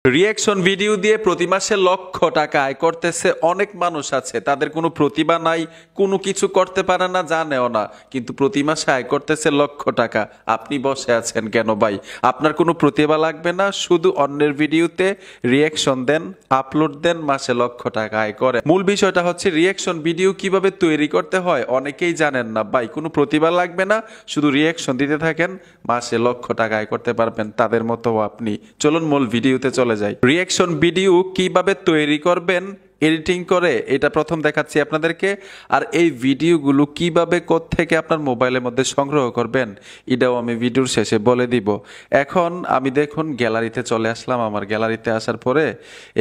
Reaction video দিয়ে প্রতি মাসে লক্ষ টাকা আয় করতেছে অনেক মানুষ আছে, তাদের কোনো প্রতিভা নাই, কোনো কিছু করতে পারে না, জানেও না, কিন্তু প্রতি মাসে আয় করতেছে লক্ষ টাকা। আপনি বসে আছেন কেন ভাই? আপনার কোনো প্রতিভা লাগবে না, শুধু অন্যের ভিডিওতে রিঅ্যাকশন দেন, আপলোড দেন, মাসে লক্ষ টাকা আয় করেন। মূল বিষয়টা হচ্ছে রিঅ্যাকশন ভিডিও কিভাবে তৈরি করতে হয় অনেকেই জানেন না ভাই। কোনো প্রতিভা লাগবে না, শুধু রিঅ্যাকশন দিতে থাকেন, মাসে লক্ষ টাকা আয় করতে পারবেন, তাদের মতো আপনি। চলুন মূল ভিডিওতে চলে যাই। রিঅ্যাকশন ভিডিও কিভাবে তৈরি করবেন এডিটিং করে, এটা প্রথম দেখাচ্ছি আপনাদেরকে। আর এই ভিডিওগুলো কিভাবে কোত্থেকে আপনার মোবাইলের মধ্যে সংগ্রহ করবেন এটাও আমি ভিডিওর শেষে বলে দিব। এখন আমি দেখুন গ্যালারিতে চলে আসলাম। আমার গ্যালারিতে আসার পরে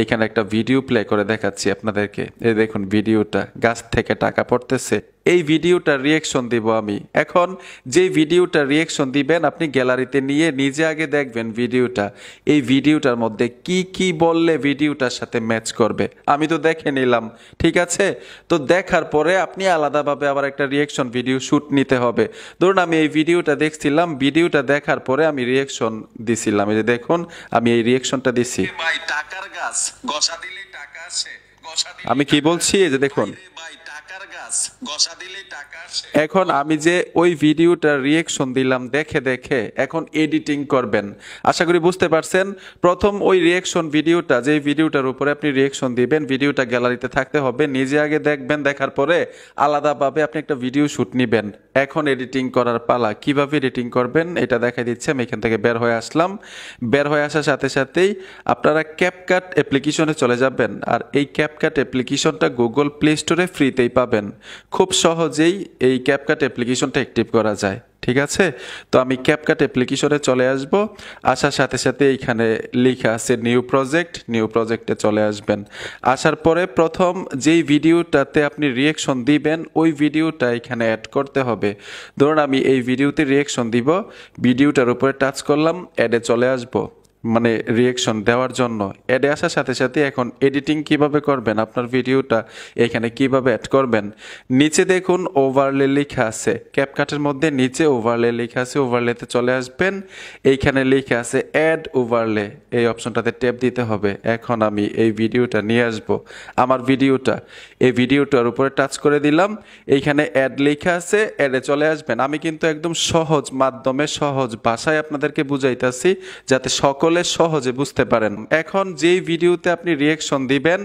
এখানে একটা ভিডিও প্লে করে দেখাচ্ছি আপনাদেরকে। এই দেখুন ভিডিওটা, গাছ থেকে টাকা পড়তেছে। এই ভিডিওটা রিঅ্যাকশন দিব আমি। এখন যে ভিডিওটা রিঅ্যাকশন দিবেন আপনি গ্যালারিতে নিয়ে নিজে আগে দেখবেন ভিডিওটা, এই ভিডিওটার মধ্যে কি কি বললে ভিডিওটার সাথে ম্যাচ করবে। আমি তো দেখে নিলাম, ঠিক আছে? তো দেখার পরে আপনি আলাদাভাবে আবার একটা রিঅ্যাকশন ভিডিও শুট নিতে হবে। ধরুন আমি এই ভিডিওটা দেখছিলাম, ভিডিওটা দেখার পরে আমি রিঅ্যাকশন দিছিলাম। এই যে দেখুন আমি এই রিঅ্যাকশনটা দিছি। ভাই টাকার গাছ গসা দিলে টাকা আসে, আমি কি বলছি এই যে দেখুন। এখন আমি যে ওই ভিডিওটা রিঅ্যাকশন দিলাম দেখে দেখে, এখন এডিটিং করবেন। আশা করি বুঝতে পারছেন। প্রথম ওই রিঅ্যাকশন ভিডিওটা, যে ভিডিওটার উপরে আপনি রিঅ্যাকশন দিবেন, ভিডিওটা গ্যালারিতে থাকতে হবে, নিজে আগে দেখবেন, দেখার পরে আলাদাভাবে আপনি একটা ভিডিও শুট নেবেন। এখন এডিটিং করার পালা। কিভাবে এডিটিং করবেন এটা দেখাই দিচ্ছি। আমি এখান থেকে বের হয়ে আসলাম। বের হয়ে আসার সাথে সাথেই আপনারা ক্যাপকাট অ্যাপ্লিকেশনে চলে যাবেন। আর এই ক্যাপকাট অ্যাপ্লিকেশনটা গুগল প্লে স্টোরে ফ্রিতেই পাবেন। খুব সহজেই এই ক্যাপকাট অ্যাপ্লিকেশনটা অ্যাক্টিভ করা যায়, ঠিক আছে? তো আমি ক্যাপকাট অ্যাপ্লিকেশনে চলে আসব। আসার সাথে সাথে এইখানে লেখা আছে নিউ প্রজেক্ট, নিউ প্রজেক্টে চলে আসবেন। আসার পরে প্রথম যেই ভিডিওটাতে আপনি রিঅ্যাকশন দিবেন ওই ভিডিওটা এখানে অ্যাড করতে হবে। ধরুন আমি এই ভিডিওতে রিঅ্যাকশন দিব, ভিডিওটার উপরে টাচ করলাম, অ্যাডে চলে আসব, মানে রিঅ্যাকশন দেওয়ার জন্য। অ্যাডে আসার সাথে সাথে এখন এডিটিং কিভাবে করবেন, আপনার ভিডিওটা এখানে কিভাবে অ্যাড করবেন, নিচে দেখুন ওভারলে লেখা আছে। ক্যাপকাটের মধ্যে নিচে ওভারলে লেখা আছে, ওভারলেতে চলে আসবেন। এইখানে লেখা আছে অ্যাড ওভারলে, এই অপশনটাতে ট্যাপ দিতে হবে। এখন আমি এই ভিডিওটা নিয়ে আসব, আমার ভিডিওটা, এই ভিডিওটার উপরে টাচ করে দিলাম। এইখানে অ্যাড লেখা আছে, অ্যাডে চলে আসবেন। আমি কিন্তু একদম সহজ মাধ্যমে, সহজ ভাষায় আপনাদেরকে বুঝাইতেছি যাতে সকলে সহজে বুঝতে পারেন। এখন যেই ভিডিওতে আপনি রিঅ্যাকশন দিবেন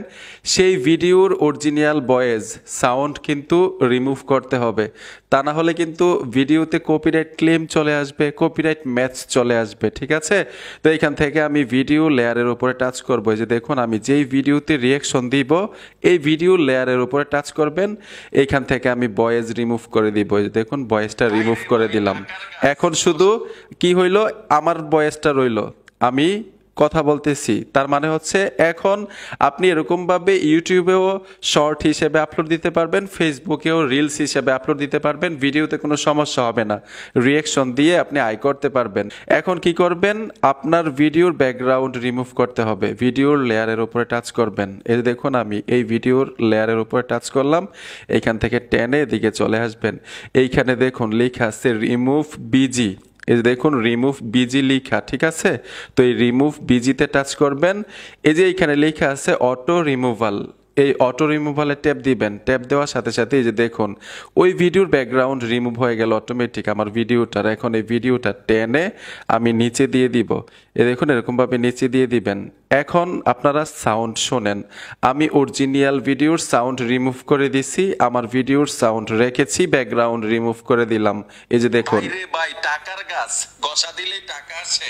সেই ভিডিওর অরিজিনাল ভয়েস সাউন্ড কিন্তু রিমুভ করতে হবে, তা না হলে কিন্তু ভিডিওতে কপিরাইট ক্লেম চলে আসবে, কপিরাইট ম্যাচ চলে আসবে, ঠিক আছে? তো এখান থেকে আমি ভিডিও লেয়ারের উপরে টাচ করবো। এই যে দেখুন আমি যেই ভিডিওতে রিঅ্যাকশন দিব এই ভিডিও লেয়ারের উপরে টাচ করবেন। এইখান থেকে আমি ভয়েস রিমুভ করে দিব। এই যে দেখুন ভয়েসটা রিমুভ করে দিলাম। এখন শুধু কি হইল, আমার ভয়েসটা রইল, আমি কথা বলতেছি। তার মানে হচ্ছে এখন আপনি এরকমভাবে ইউটিউবেও শর্ট হিসেবে আপলোড দিতে পারবেন, ফেসবুকেও রিলস হিসেবে আপলোড দিতে পারবেন, ভিডিওতে কোনো সমস্যা হবে না। রিঅ্যাকশন দিয়ে আপনি আয় করতে পারবেন। এখন কি করবেন, আপনার ভিডিওর ব্যাকগ্রাউন্ড রিমুভ করতে হবে। ভিডিওর লেয়ারের উপরে টাচ করবেন। এই দেখুন আমি এই ভিডিওর লেয়ারের উপরে টাচ করলাম, এইখান থেকে টেনে এদিকে চলে আসবেন। এইখানে দেখুন লেখা আছে রিমুভ বিজি, এই দেখুন রিমুভ বিজি লেখা, ঠিক আছে? তো এই রিমুভ বিজিতে টাচ করবেন। এই যে এখানে লেখা আছে অটো রিমুভাল, এই অটো রিমুভালে ট্যাপ দিবেন। ট্যাপ দেওয়ার সাথে সাথে এই যে দেখুন ওই ভিডিওর ব্যাকগ্রাউন্ড রিমুভ হয়ে গেল অটোমেটিক আমার ভিডিওটার। এখন এই ভিডিওটা টেনে আমি নিচে দিয়ে দিব। এ দেখুন এরকমভাবে নিচে দিয়ে দিবেন। এখন আপনারা সাউন্ড শোনেন। আমি অরিজিনাল ভিডিওর সাউন্ড রিমুভ করে দিছি, আমার ভিডিওর সাউন্ড রেখেছি, ব্যাকগ্রাউন্ড রিমুভ করে দিলাম। এই যে দেখুন ভাই টাকার গাছ গসা দিলে টাকা আসে।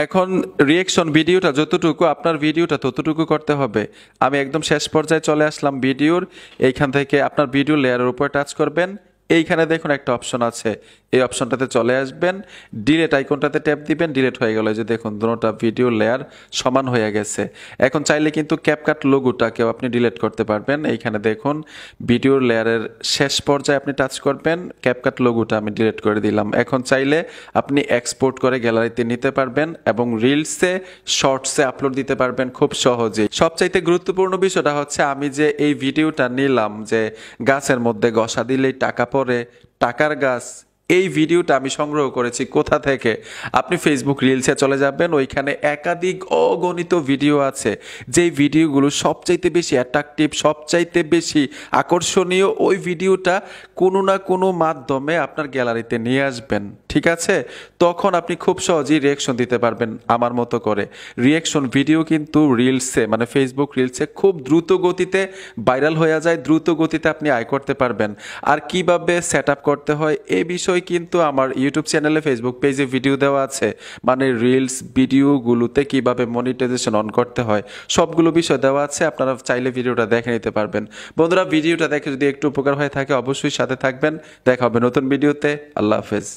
এখন রিঅ্যাকশন ভিডিওটা যতটুকু, আপনার ভিডিওটা ততটুকু করতে হবে। আমি একদম শেষ পর্যায়ে চলে আসলাম ভিডিওর। এইখান থেকে আপনার ভিডিও লেয়ারের উপর টাচ করবেন। এইখানে দেখুন একটা অপশন আছে, এই অপশনটাতে চলে আসবেন, ডিলেট আইকনটাতে ট্যাপ দিবেন। ডিলেট হয়ে গেল, যে দেখুন দুটোটা ভিডিও লেয়ার সমান হয়ে গেছে। এখন চাইলে কিন্তু ক্যাপকাট লোগোটাকেও আপনি ডিলেট করতে পারবেন। এইখানে দেখুন ভিডিওর লেয়ারের শেষ পর্যায়ে আপনি টাচ করবেন, ক্যাপকাট লোগোটা আমি ডিলেট করে দিলাম। এখন চাইলে আপনি এক্সপোর্ট করে গ্যালারিতে নিতে পারবেন এবং রিলসে, শর্টসে আপলোড দিতে পারবেন খুব সহজেই। সবচাইতে গুরুত্বপূর্ণ বিষয়টা হচ্ছে আমি যে এই ভিডিওটা নিলাম যে গাছের মধ্যে গসা দিলেই টাকা পড়ে, টাকার গাছ, এই ভিডিওটা আমি সংগ্রহ করেছি কোথা থেকে? আপনি ফেসবুক রিলসে চলে যাবেন, ওইখানে একাধিক অগণিত ভিডিও আছে, যেই ভিডিওগুলো সবচাইতে বেশি অ্যাট্রাকটিভ, সবচাইতে বেশি আকর্ষণীয়। ওই ভিডিওটা কোনো না কোনো মাধ্যমে আপনার গ্যালারিতে নিয়ে আসবেন, ঠিক আছে? তখন আপনি খুব সহজেই রিয়াকশন দিতে পারবেন আমার মতো করে। রিয়াকশন ভিডিও কিন্তু রিলসে মানে ফেসবুক রিলসে খুব দ্রুত গতিতে ভাইরাল হয়ে যায়, দ্রুত গতিতে আপনি আয় করতে পারবেন। আর কিভাবে সেট আপ করতে হয় এই বিষয় কিন্তু আমার ইউটিউব চ্যানেলে, ফেসবুক পেজে ভিডিও দেওয়া আছে, মানে রিলস ভিডিওগুলোতে কিভাবে মনিটাইজেশন অন করতে হয় সবগুলো বিষয় দেওয়া আছে, আপনারা চাইলে ভিডিওটা দেখে নিতে পারবেন। বন্ধুরা, ভিডিওটা দেখে যদি একটু উপকার হয়ে থাকে অবশ্যই সাথে থাকবেন। দেখা হবে নতুন ভিডিওতে। আল্লাহ হাফেজ।